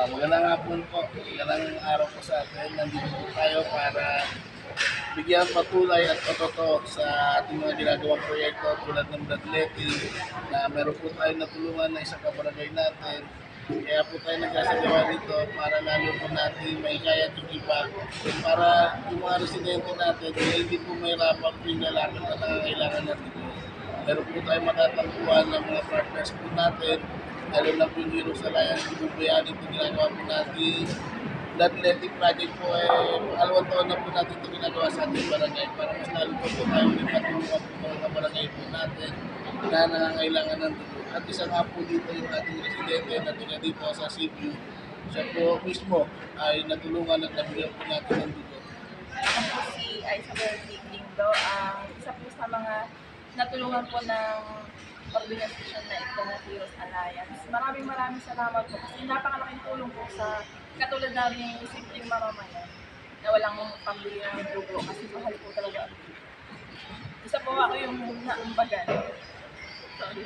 Magandang hapon po. Magandang araw po sa atin. Nandito po tayo para bigyan patuloy at patoto sa ating mga ginagawang proyekto tulad ng bloodletting na meron po tayong natulungan na isang kabarangay natin. Kaya po tayo nagkasagawa dito para lalo po natin maikayat yung iba para yung mga residente natin hindi po mahirapan po yung lalaki na nangangailangan natin. Meron po tayo matatagpuan ng mga partners po natin, lalo na po yung Heroes Alliance, binubuyan ito ginagawa po natin. That athletic project po pangalawang taon na po natin ito ginagawa sa ating barangay para mas lalo po tayo matulungan po mga barangay po natin na nangangailangan ng dugo. At isa nga po dito yung ating residente na tiga dito sa Cebu. Siya po mismo ay natulungan at nabigyan po natin ng dugo. Ako po si Isabel Lindo, ang isa po sa mga natulungan po ng organisasyon na ito na Heroes Alliance. Maraming salamat po kasi napakalaking tulong po sa katulad namin yung simpleng mamamayan na walang pambili ng dugo kasi mahal po talaga ang dugo. Isa po ako yung naumbagan. Sorry.